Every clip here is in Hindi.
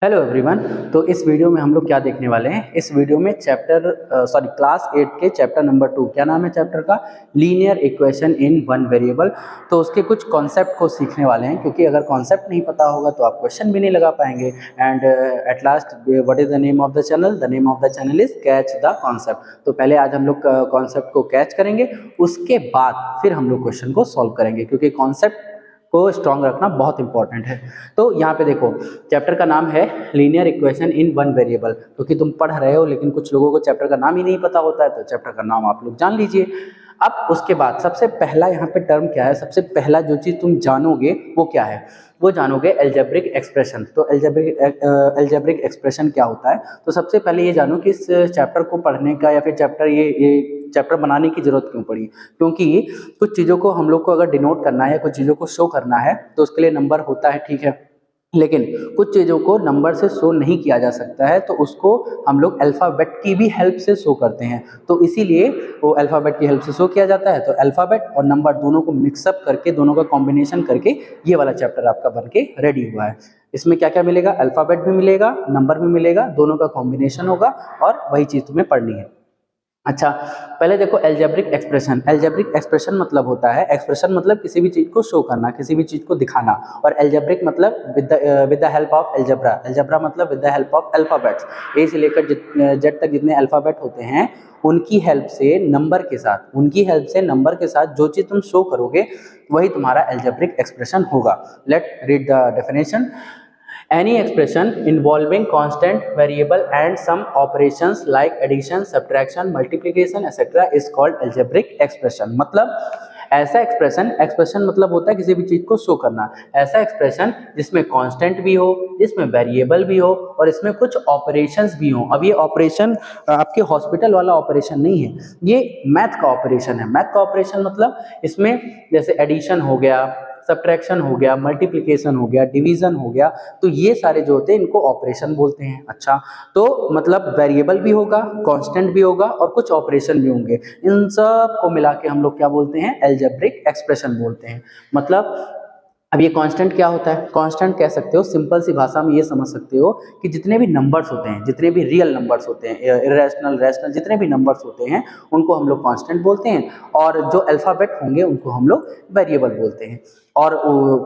Hello everyone. तो इस वीडियो में हम लोग क्या देखने वाले हैं। इस वीडियो में क्लास 8 के चैप्टर नंबर 2, क्या नाम है चैप्टर का, linear equation in one variable. तो उसके कुछ कॉन्सेप्ट को सीखने वाले हैं, क्योंकि अगर कॉन्सेप्ट नहीं पता होगा तो आप क्वेश्चन भी नहीं लगा पाएंगे। And at last, what is the name of the channel? The name of the channel is catch the concept. तो पहले आज हम लोग कॉन्सेप्ट को कैच करेंगे, उसके बाद फिर हम लोग क्वेश्चन को सॉल्व करेंगे, क्योंकि कॉन्सेप्ट को स्ट्रॉन्ग रखना बहुत इंपॉर्टेंट है। तो यहाँ पे देखो, चैप्टर का नाम है linear equation in one variable. क्योंकि तुम पढ़ रहे हो लेकिन कुछ लोगों को चैप्टर का नाम ही नहीं पता होता है, तो चैप्टर का नाम आप लोग जान लीजिए। अब उसके बाद सबसे पहला यहाँ पे टर्म क्या है, सबसे पहला जो चीज़ तुम जानोगे वो क्या है, वो जानोगे एल्जेब्रिक एक्सप्रेशन। तो एल्जेब्रिक एक्सप्रेशन क्या होता है, तो सबसे पहले ये जानो कि इस चैप्टर को पढ़ने का या फिर ये चैप्टर बनाने की जरूरत क्यों पड़ी। क्योंकि कुछ चीज़ों को हम लोग को अगर डिनोट करना है, कुछ चीज़ों को शो करना है, तो उसके लिए नंबर होता है, ठीक है। लेकिन कुछ चीज़ों को नंबर से शो नहीं किया जा सकता है, तो उसको हम लोग अल्फ़ाबेट की भी हेल्प से शो करते हैं। तो इसीलिए वो अल्फ़ाबेट की हेल्प से शो किया जाता है। तो अल्फ़ाबेट और नंबर दोनों को मिक्सअप करके, दोनों का कॉम्बिनेशन करके ये वाला चैप्टर आपका बन के रेडी हुआ है। इसमें क्या क्या मिलेगा, अल्फ़ाबेट भी मिलेगा, नंबर भी मिलेगा, दोनों का कॉम्बिनेशन होगा, और वही चीज़ तुम्हें पढ़नी है। अच्छा, पहले देखो एल्जेब्रिक एक्सप्रेशन। एल्जेब्रिक एक्सप्रेशन मतलब होता है, एक्सप्रेशन मतलब किसी भी चीज़ को शो करना, किसी भी चीज़ को दिखाना। और एल्जेब्रिक मतलब with the help of algebra. Algebra मतलब with the help of alphabets. A से लेकर जेड तक जितने अल्फ़ाबेट होते हैं, उनकी हेल्प से नंबर के साथ, जो चीज़ तुम शो करोगे वही तुम्हारा एल्जेब्रिक एक्सप्रेशन होगा। Let read the definition. Any expression involving constant variable and some operations like addition, subtraction, multiplication etc. is called algebraic expression। मतलब ऐसा एक्सप्रेशन मतलब होता है किसी भी चीज को शो करना। ऐसा एक्सप्रेशन जिसमें कांस्टेंट भी हो, जिसमें वेरिएबल भी हो, और इसमें कुछ ऑपरेशंस भी हो। अब ये ऑपरेशन आपके हॉस्पिटल वाला ऑपरेशन नहीं है, ये मैथ का ऑपरेशन है। मैथ का ऑपरेशन मतलब इसमें जैसे एडिशन हो गया, सब्ट्रैक्शन हो गया, मल्टीप्लिकेशन हो गया, डिवीजन हो गया, तो ये सारे जो होते हैं इनको ऑपरेशन बोलते हैं। अच्छा, तो मतलब वेरिएबल भी होगा, कांस्टेंट भी होगा, और कुछ ऑपरेशन भी होंगे। इन सब को मिला के हम लोग क्या बोलते हैं, एल्जेब्रिक एक्सप्रेशन बोलते हैं। मतलब अब ये कांस्टेंट क्या होता है, कांस्टेंट कह सकते हो, सिंपल सी भाषा में ये समझ सकते हो कि जितने भी नंबर्स होते हैं, जितने भी रियल नंबर्स होते हैं, इरेशनल, रैशनल, जितने भी नंबर्स होते हैं उनको हम लोग कांस्टेंट बोलते हैं। और जो अल्फ़ाबेट होंगे उनको हम लोग वेरिएबल बोलते हैं। और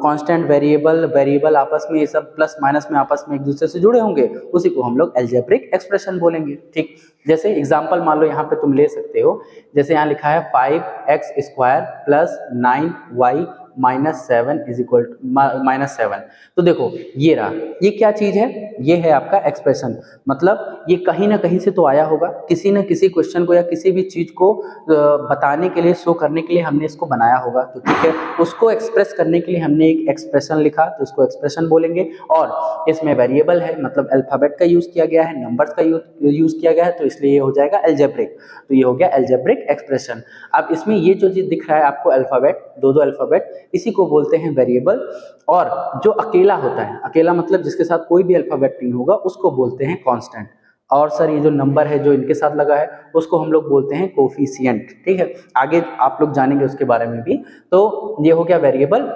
कांस्टेंट, वेरिएबल आपस में, ये सब प्लस माइनस में आपस में एक दूसरे से जुड़े होंगे, उसी को हम लोग एल्जेब्रिक एक्सप्रेशन बोलेंगे। ठीक, जैसे एग्जांपल मान लो यहाँ पे तुम ले सकते हो, जैसे यहाँ लिखा है 5x² plus 9y -7 is equal -7। तो देखो ये रहा, ये क्या चीज है, ये है आपका एक्सप्रेशन। मतलब ये कहीं ना कहीं से तो आया होगा, किसी न किसी क्वेश्चन को या किसी भी चीज को बताने के लिए, शो करने के लिए हमने इसको बनाया होगा। तो ठीक है, उसको एक्सप्रेस करने के लिए हमने एक एक्सप्रेशन लिखा, तो उसको एक्सप्रेशन बोलेंगे। और इसमें वेरिएबल है, मतलब अल्फाबेट का यूज किया गया है, नंबर्स का यूज किया गया है, तो इसलिए ये हो जाएगा एल्जेब्रिक। तो ये हो गया एल्जेब्रिक एक्सप्रेशन। अब इसमें ये जो चीज दिख रहा है आपको, अल्फाबेट, दो अल्फाबेट, इसी को बोलते हैं वेरिएबल। और जो अकेला होता है, अकेला मतलब जिसके साथ कोई भी अल्फाबेट नहीं होगा, उसको बोलते हैं कांस्टेंट। और सर ये जो नंबर है जो इनके साथ लगा है, उसको हम लोग बोलते हैं कोफिशिएंट। ठीक है, आगे आप लोग जानेंगे उसके बारे में भी। तो ये हो गया वेरिएबल,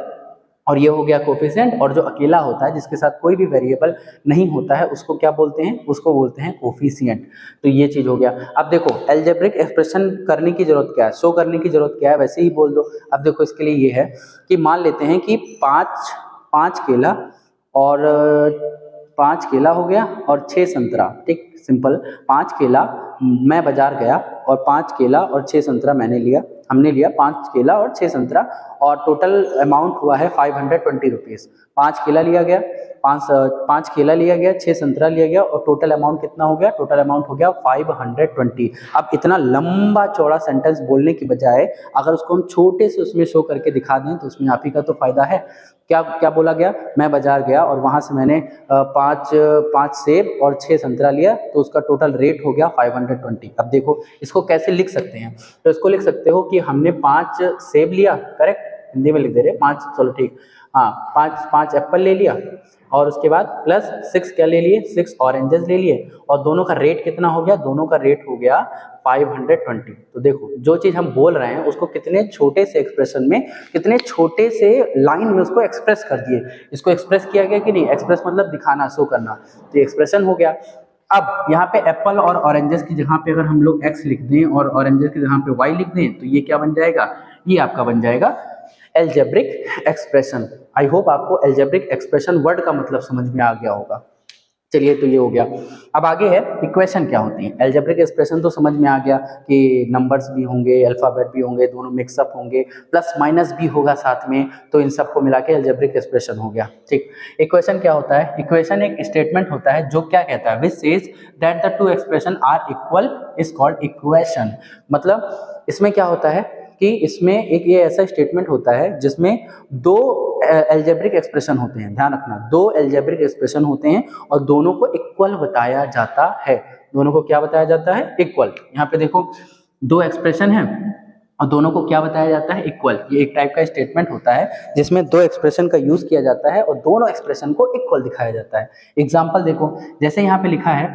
और ये हो गया कोफिशिएंट। और जो अकेला होता है, जिसके साथ कोई भी वेरिएबल नहीं होता है, उसको क्या बोलते हैं, उसको बोलते हैं कोफिशिएंट। तो ये चीज हो गया। अब देखो एल्जेब्रिक एक्सप्रेशन करने की जरूरत क्या है, शो करने की जरूरत क्या है, वैसे ही बोल दो। अब देखो इसके लिए ये है कि मान लेते हैं कि पाँच केला और 5 केला हो गया और 6 संतरा। ठीक, सिंपल। 5 केला, मैं बाजार गया और 5 केला और 6 संतरा मैंने लिया, हमने लिया 5 केला और 6 संतरा, और टोटल अमाउंट हुआ है 520 रुपीज़। 5 केला लिया गया, 5 केला लिया गया, 6 संतरा लिया गया, और टोटल अमाउंट कितना हो गया, टोटल अमाउंट हो गया 520। अब इतना लंबा चौड़ा सेंटेंस बोलने की बजाय अगर उसको हम छोटे से उसमें शो करके दिखा दें, तो उसमें आप ही का तो फायदा है। क्या क्या बोला गया, मैं बाजार गया और वहां से मैंने 5 सेब और 6 संतरा लिया, तो उसका टोटल रेट हो गया 520। अब देखो इसको कैसे लिख सकते हैं, तो इसको लिख सकते हो कि हमने 5 सेब लिया, करेक्ट, हिंदी में लिख दे रहे 5, चलो ठीक, हाँ, पाँच एप्पल ले लिया, और उसके बाद प्लस 6 क्या ले लिए, 6 ऑरेंजेस ले लिए, और दोनों का रेट कितना हो गया, दोनों का रेट हो गया 520। तो देखो जो चीज हम बोल रहे हैं उसको कितने छोटे से एक्सप्रेशन में, कितने छोटे से लाइन में उसको एक्सप्रेस कर दिए। इसको एक्सप्रेस किया गया कि नहीं, एक्सप्रेस मतलब दिखाना, शो करना, तो एक्सप्रेशन हो गया। अब यहाँ पे एप्पल और ऑरेंजेस की जगह पे अगर हम लोग x लिख दें और ऑरेंजेस की जगह पे y लिख दें, तो ये क्या बन जाएगा, ये आपका बन जाएगा एल्जेब्रिक एक्सप्रेशन। आई होप आपको एल्जेब्रिक एक्सप्रेशन वर्ड का मतलब समझ में आ गया होगा। चलिए, तो ये हो गया। अब आगे है इक्वेशन क्या होती है। एल्जेब्रिक एक्सप्रेशन तो समझ में आ गया कि नंबर्स भी होंगे, अल्फाबेट भी होंगे, दोनों मिक्सअप होंगे, प्लस माइनस भी होगा साथ में, तो इन सबको मिला के एल्जेब्रिक एक्सप्रेशन हो गया। ठीक, इक्वेशन क्या होता है, इक्वेशन एक स्टेटमेंट होता है जो क्या कहता है, which says that the two expression are equal is called equation. मतलब इसमें क्या होता है कि इसमें एक ये ऐसा स्टेटमेंट होता है जिसमें दो एल्जेब्रिक एक्सप्रेशन होते हैं, ध्यान रखना, दो एल्जेब्रिक एक्सप्रेशन होते हैं और दोनों को इक्वल बताया जाता है। दोनों को क्या बताया जाता है, इक्वल। यहाँ पे देखो दो एक्सप्रेशन है और दोनों को क्या बताया जाता है, इक्वल। ये एक टाइप का स्टेटमेंट होता है जिसमें दो एक्सप्रेशन का यूज किया जाता है और दोनों एक्सप्रेशन को इक्वल दिखाया जाता है। एग्जाम्पल देखो, जैसे यहाँ पे लिखा है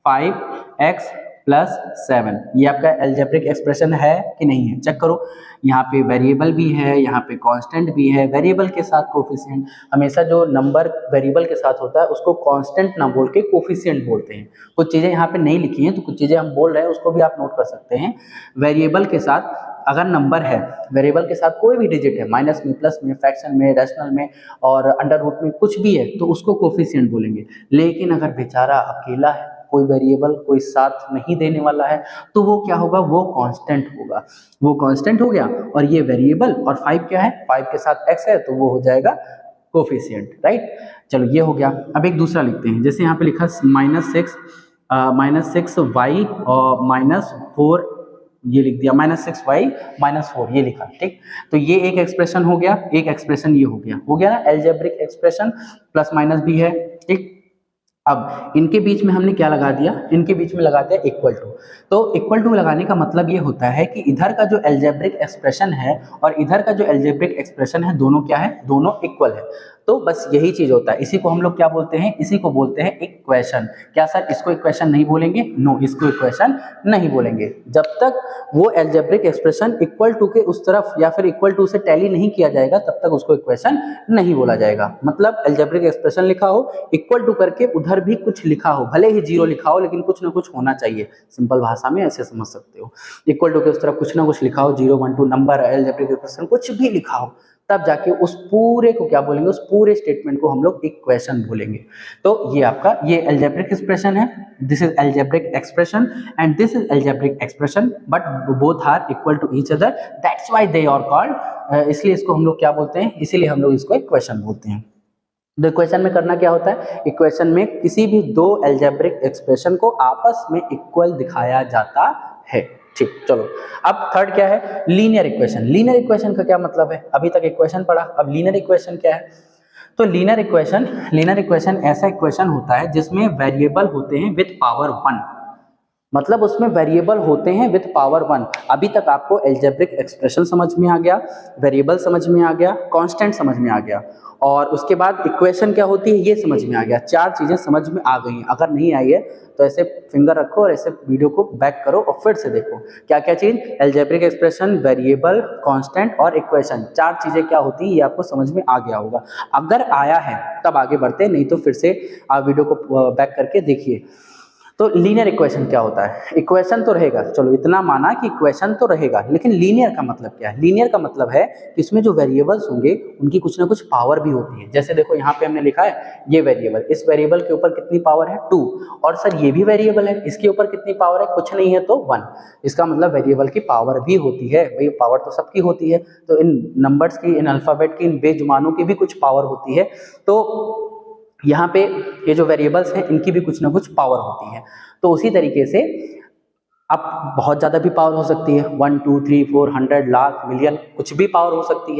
5x प्लस 7, ये आपका एल्जेब्रिक एक्सप्रेशन है कि नहीं है, चेक करो। यहाँ पे वेरिएबल भी है, यहाँ पे कांस्टेंट भी है। वेरिएबल के साथ कोफिशिएंट, हमेशा जो नंबर वेरिएबल के साथ होता है उसको कांस्टेंट ना बोल के कोफिशिएंट बोलते हैं। कुछ चीज़ें यहाँ पे नहीं लिखी हैं तो कुछ चीज़ें हम बोल रहे हैं उसको भी आप नोट कर सकते हैं। वेरिएबल के साथ अगर नंबर है, वेरिएबल के साथ कोई भी डिजिट है, माइनस में, प्लस में, फ्रैक्शन में, रेशनल में और अंडर रूट में, कुछ भी है तो उसको कोफिशिएंट बोलेंगे। लेकिन अगर बेचारा अकेला है, कोई वेरिएबल कोई साथ नहीं देने वाला है, तो वो क्या होगा, वो कांस्टेंट होगा। वो कांस्टेंट हो गया और ये वेरिएबल, और 5 क्या है, 5 के साथ x है तो वो हो जाएगा कोफिशिएंट, राइट। चलो ये हो गया। अब एक दूसरा लिखते हैं, जैसे यहाँ पे लिखा -6y और -4, ये लिख दिया -6y -4, ये लिखा, ठीक। तो ये एक एक्सप्रेशन हो गया, एक एक्सप्रेशन ये हो गया ना एल्जेब्रिक एक्सप्रेशन, प्लस माइनस भी है, ठीक। अब इनके बीच में हमने क्या लगा दिया, इनके बीच में लगा दिया इक्वल टू। तो इक्वल टू लगाने का मतलब ये होता है कि इधर का जो एल्जेब्रिक एक्सप्रेशन है और इधर का जो एल्जेब्रिक एक्सप्रेशन है, दोनों क्या है, दोनों इक्वल है। तो बस यही चीज होता है। इसी को हम लोग क्या बोलते हैं, इसी को बोलते हैं इक्वेशन। क्या सर इसको इक्वेशन नहीं बोलेंगे? नो, इसको इक्वेशन नहीं बोलेंगे। जब तक वो एल्जेब्रिक एक्सप्रेशन इक्वल टू के उस तरफ या फिर इक्वल टू से टैली नहीं किया जाएगा तब तक उसको इक्वेशन नहीं बोला जाएगा। मतलब एल्जेब्रिक एक्सप्रेशन लिखा हो, इक्वल टू करके उधर भी कुछ लिखा हो, भले ही जीरो लिखा हो लेकिन कुछ ना कुछ होना चाहिए। सिंपल भाषा में ऐसे समझ सकते हो। इक्वल टू के उस तरफ कुछ ना कुछ लिखा हो, 0 1 2 नंबर, एल्जेब्रिक एक्सप्रेशन कुछ भी लिखा हो, तब जाके उस पूरे को क्या बोलेंगे, उस पूरे स्टेटमेंट को हम लोग इक्वेशन बोलेंगे। तो ये आपका ये एल्जेब्रिक एक्सप्रेशन है, this is algebraic expression and this is algebraic expression, but both are equal to each other, that's why they are called, इसलिए इसको हम लोग क्या बोलते हैं, इसीलिए हम लोग इसको इक्वेशन बोलते हैं। तो इक्वेशन में करना क्या होता है, इक्वेशन में किसी भी दो एल्जेब्रिक एक्सप्रेशन को आपस में इक्वल दिखाया जाता है, ठीक। चलो अब थर्ड क्या है, लीनियर इक्वेशन। लीनियर इक्वेशन का क्या मतलब है, अभी तक इक्वेशन पढ़ा, अब लीनियर इक्वेशन क्या है। तो लीनियर इक्वेशन ऐसा इक्वेशन होता है जिसमें वेरिएबल होते हैं विद पावर 1, मतलब उसमें वेरिएबल होते हैं विद पावर 1। अभी तक आपको एल्जेब्रिक एक्सप्रेशन समझ में आ गया, वेरिएबल समझ में आ गया, कांस्टेंट समझ में आ गया, और उसके बाद इक्वेशन क्या होती है ये समझ में आ गया। 4 चीजें समझ में आ गई हैं। अगर नहीं आई है तो ऐसे फिंगर रखो और ऐसे वीडियो को बैक करो और फिर से देखो क्या क्या चीज, एल्जेब्रिक एक्सप्रेशन, वेरिएबल, कांस्टेंट और इक्वेशन, 4 चीजें क्या होती है ये आपको समझ में आ गया होगा। अगर आया है तब आगे बढ़ते, नहीं तो फिर से आप वीडियो को बैक करके देखिए। तो लीनियर इक्वेशन क्या होता है, इक्वेशन तो रहेगा, चलो इतना माना कि इक्वेशन तो रहेगा, लेकिन लीनियर का मतलब क्या है। लीनियर का मतलब है कि इसमें जो वेरिएबल्स होंगे उनकी कुछ ना कुछ पावर भी होती है। जैसे देखो यहाँ पे हमने लिखा है ये वेरिएबल, इस वेरिएबल के ऊपर कितनी पावर है 2, और सर ये भी वेरिएबल है, इसके ऊपर कितनी पावर है, कुछ नहीं है तो 1। इसका मतलब वेरिएबल की पावर भी होती है, भाई पावर तो सबकी होती है। तो इन नंबर्स की, इन अल्फाबेट की, इन बेजुबानों की भी कुछ पावर होती है। तो यहाँ पे ये जो वेरिएबल्स हैं इनकी भी कुछ ना कुछ पावर होती है। तो उसी तरीके से अब बहुत ज़्यादा भी पावर हो सकती है, 1 2 3 4 100 लाख मिलियन, कुछ भी पावर हो सकती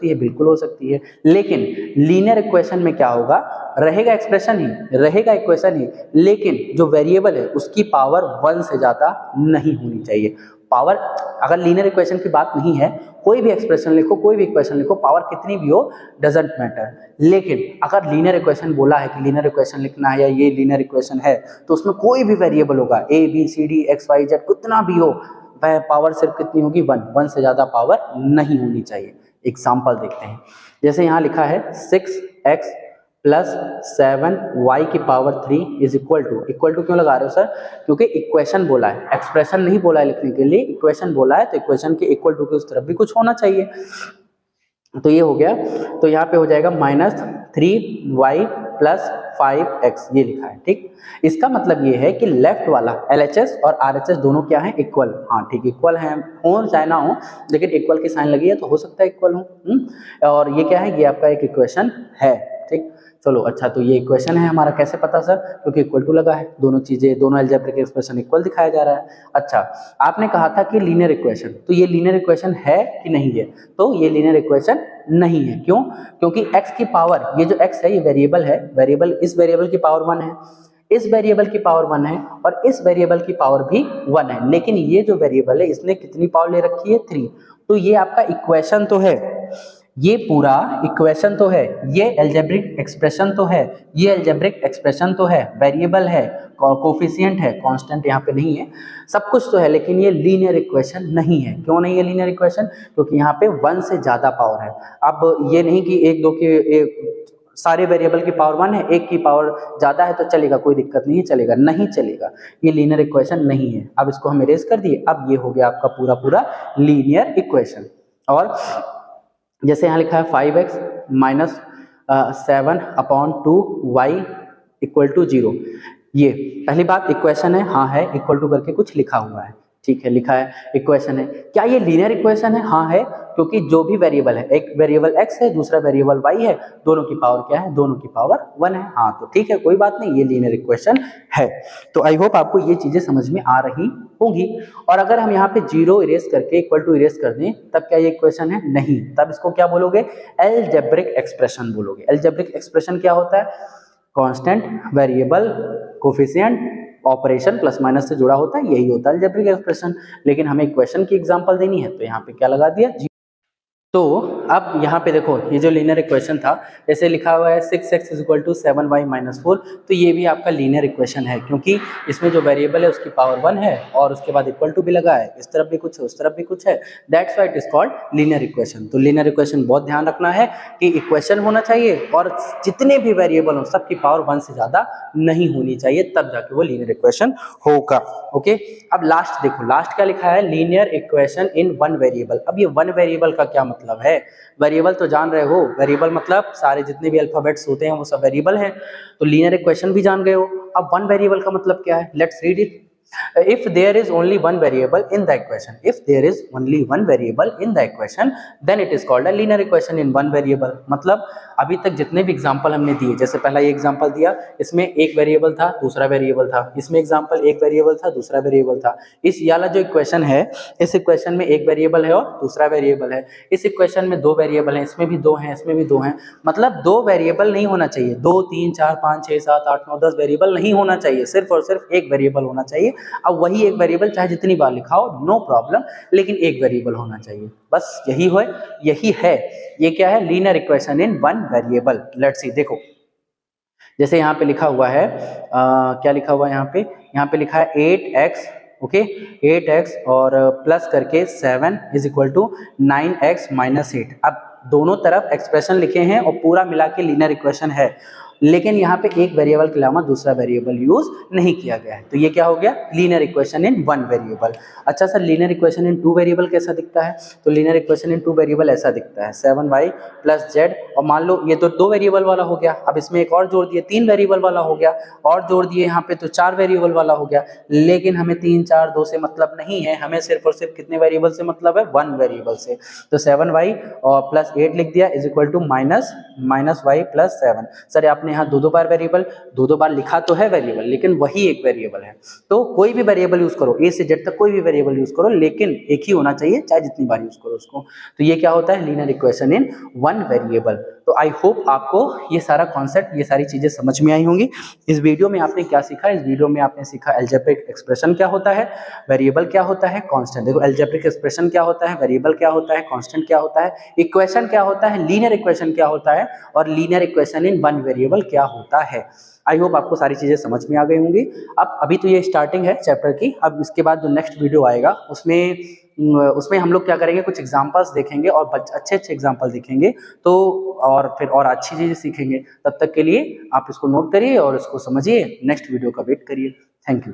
है, बिल्कुल हो सकती है। लेकिन लीनियर इक्वेशन में क्या होगा, रहेगा एक्सप्रेशन ही, रहेगा इक्वेशन ही, लेकिन जो वेरिएबल है उसकी पावर 1 से ज़्यादा नहीं होनी चाहिए। पावर, अगर लीनियर इक्वेशन की बात नहीं है, कोई भी एक्सप्रेशन लिखो, कोई भी इक्वेशन लिखो, पावर कितनी भी हो डजंट मैटर। लेकिन अगर लीनियर इक्वेशन बोला है कि लीनियर इक्वेशन लिखना है या ये लीनियर इक्वेशन है, तो उसमें कोई भी वेरिएबल होगा, A B C D X Y Z कितना भी हो, वह पावर सिर्फ कितनी होगी 1 से ज़्यादा पावर नहीं होनी चाहिए। एग्जाम्पल देखते हैं, जैसे यहाँ लिखा है 6x प्लस 7y की पावर 3 इज इक्वल टू क्यों लगा रहे हो सर? क्योंकि इक्वेशन बोला है, एक्सप्रेशन नहीं बोला है लिखने के लिए, इक्वेशन बोला है, तो इक्वेशन के इक्वल टू के उस तरफ भी कुछ होना चाहिए। तो ये हो गया, तो यहाँ पे हो जाएगा -3y प्लस 5x, ये लिखा है, ठीक। इसका मतलब ये है कि लेफ्ट वाला LHS और RHS दोनों क्या है? इक्वल। हाँ ठीक, इक्वल है, हो चाहे ना हो, लेकिन इक्वल की साइन लगी है तो हो सकता है इक्वल हो। और ये क्या है? ये आपका एक इक्वेशन है, ठीक। चलो अच्छा, तो ये इक्वेशन है हमारा, कैसे पता सर? क्योंकि इक्वल टू लगा है, दोनों चीजें, दोनों अलजेब्रिक एक्सप्रेशन इक्वल दिखाया जा रहा है। अच्छा, आपने कहा था कि लीनियर इक्वेशन, तो ये लीनियर इक्वेशन है कि नहीं है? तो ये लीनियर इक्वेशन नहीं है। क्यों? क्योंकि x की पावर, ये जो x है ये वेरिएबल है, वेरिएबल, इस वेरिएबल की पावर 1 है, इस वेरिएबल की पावर 1 है, और इस वेरिएबल की पावर भी 1 है, लेकिन ये जो वेरिएबल है इसने कितनी पावर ले रखी है? 3। तो ये आपका इक्वेशन तो है, ये पूरा इक्वेशन तो है, ये अलजेब्रिक एक्सप्रेशन तो है, ये अलजेब्रिक एक्सप्रेशन तो है, वेरिएबल है, कोफिशिएंट है, कांस्टेंट यहाँ पे नहीं है, सब कुछ तो है, लेकिन ये लीनियर इक्वेशन नहीं है। क्यों नहीं है लीनियर इक्वेशन? क्योंकि यहाँ पे 1 से ज्यादा पावर है। अब ये नहीं कि एक दो के सारे वेरिएबल की पावर 1 है, एक की पावर ज्यादा है तो चलेगा, कोई दिक्कत नहीं है, चलेगा, नहीं चलेगा, ये लीनियर इक्वेशन नहीं है। अब इसको हम इरेज कर दिए, अब ये हो गया आपका पूरा लीनियर इक्वेशन। और जैसे यहाँ लिखा है 5x minus 7/2y equal to 0, ये पहली बात इक्वेशन है, हाँ है, इक्वल टू करके कुछ लिखा हुआ है, ठीक है, लिखा है इक्वेशन है। क्या ये लीनियर इक्वेशन है? हाँ है, क्योंकि जो भी वेरिएबल है, एक वेरिएबल x है, दूसरा वेरिएबल y है, दोनों की पावर क्या है? दोनों की पावर 1 है। हाँ तो ठीक है, कोई बात नहीं, ये लीनियर इक्वेशन है। तो आई होप आपको ये चीजें समझ में आ रही होंगी। और अगर हम यहाँ पे 0 इरेज करके इक्वल टू इरेज कर दें, तब क्या ये इक्वेशन है? नहीं, तब इसको क्या बोलोगे? अलजेब्रिक एक्सप्रेशन बोलोगे। अलजेब्रिक एक्सप्रेशन क्या होता है? Constant, variable, coefficient, operation plus minus से जुड़ा होता है, यही होता है अलजेब्रिक एक्सप्रेशन। लेकिन हमें इक्वेशन की एग्जांपल देनी है, तो यहाँ पे क्या लगा दिया? तो अब यहाँ पे देखो, ये जो लीनियर इक्वेशन था, जैसे लिखा हुआ है 6x = 7y - 4, तो ये भी आपका लीनियर इक्वेशन है, क्योंकि इसमें जो वेरिएबल है उसकी पावर 1 है, और उसके बाद इक्वल टू भी लगा है, इस तरफ भी कुछ है, उस तरफ भी कुछ है, that's why it is called linear equation. तो लीनियर इक्वेशन बहुत ध्यान रखना है कि इक्वेशन होना चाहिए, और जितने भी वेरिएबल हो सबकी पावर 1 से ज्यादा नहीं होनी चाहिए, तब जाके वो लीनियर इक्वेशन होगा। ओके, अब लास्ट देखो, लास्ट क्या लिखा है? Linear equation in 1 variable. अब ये 1 वेरिएबल का क्या मतलब है? वेरिएबल तो जान रहे हो, वेरिएबल मतलब सारे जितने भी अल्फाबेट्स होते हैं वो सब वेरिएबल हैं। तो लीनियर इक्वेशन भी जान गए हो। अब 1 वेरिएबल का मतलब क्या है? Let's read it. If there is only one variable in the equation, if there is only one variable in the equation, then it is called a linear equation in one variable। मतलब अभी तक जितने भी एग्जांपल हमने दिए, जैसे पहला ये एग्जांपल दिया, इसमें एक वेरिएबल था, दूसरा वेरिएबल था, इसमें एग्जांपल एक वेरिएबल था, दूसरा वेरिएबल था। इस वाला जो इक्वेशन है, इस इक्वेशन में एक वेरिएबल है और दूसरा वेरिएबल है। इस इक्वेशन में 2 वेरिएबल हैं, इसमें भी 2 हैं, इसमें भी 2 हैं। मतलब 2 वेरिएबल नहीं होना चाहिए, 2 3 4 5 6 7 8 9 10 वेरिएबल नहीं होना चाहिए, सिर्फ और सिर्फ एक वेरिएबल होना चाहिए। अब वही एक वेरिएबल चाहे जितनी बार लिखाओ, नो प्रॉब्लम, लेकिन एक वेरिएबल होना चाहिए, बस यही है। ये क्या है? Linear equation in 1 variable. Let's see, देखो जैसे यहाँ पे लिखा हुआ है, क्या लिखा हुआ है यहाँ पे लिखा है 8x, ओके, 8x और प्लस करके 7 = 9x - 8। अब दोनों तरफ एक्सप्रेशन लिखे हैं और पूरा मिला के लीनियर इक्वेशन है, लेकिन यहाँ पे एक वेरिएबल के अलावा दूसरा वेरिएबल यूज नहीं किया गया है, तो ये क्या हो गया? Linear equation in 1 variable. अच्छा sir, linear equation in 2 variable कैसा दिखता है? तो लीनियर इक्वेशन इन 2 वेरिएबल ऐसा दिखता है, 7y + z, और मान लो ये तो 2 वेरिएबल वाला हो गया, अब इसमें एक और जोड़ दिए, 3 वेरिएबल वाला हो गया, और जोड़ दिए यहाँ पे तो 4 वेरिएबल वाला हो गया। लेकिन हमें 3 4 2 से मतलब नहीं है, हमें सिर्फ और सिर्फ कितने वेरिएबल से मतलब है? 1 वेरिएबल से। तो 7y और +8 लिख दिया = -y + 7। सर आपने अपने यहाँ दो बार वेरिएबल, दो बार लिखा तो है वेरिएबल, लेकिन वही एक वेरिएबल है। तो कोई भी वेरिएबल यूज करो, ए से जेड तक कोई भी वेरिएबल यूज करो, लेकिन एक ही होना चाहिए, चाहे जितनी बार यूज करो उसको। तो ये क्या होता है, linear equation in one variable. तो आई होप आपको ये सारा कॉन्सेप्ट, ये सारी चीजें समझ में आई होंगी। इस वीडियो में आपने क्या सीखा, इस वीडियो में आपने सीखा अलजेब्रिक एक्सप्रेशन क्या होता है, वेरिएबल क्या होता है, कांस्टेंट। देखो अलजेब्रिक एक्सप्रेशन क्या होता है, वेरिएबल क्या होता है, कांस्टेंट क्या होता है, इक्वेशन क्या होता है, लीनियर इक्वेशन क्या होता है, और linear equation in one variable क्या होता है। आई होप आपको सारी चीजें समझ में आ गई होंगी। अब अभी तो ये स्टार्टिंग है चैप्टर की, अब इसके बाद जो नेक्स्ट वीडियो आएगा उसमें हम लोग क्या करेंगे, कुछ एग्जांपल्स देखेंगे और अच्छे अच्छे एग्जांपल देखेंगे, तो और फिर और अच्छी चीजें सीखेंगे। तब तक के लिए आप इसको नोट करिए और इसको समझिए, नेक्स्ट वीडियो का वेट करिए। Thank you.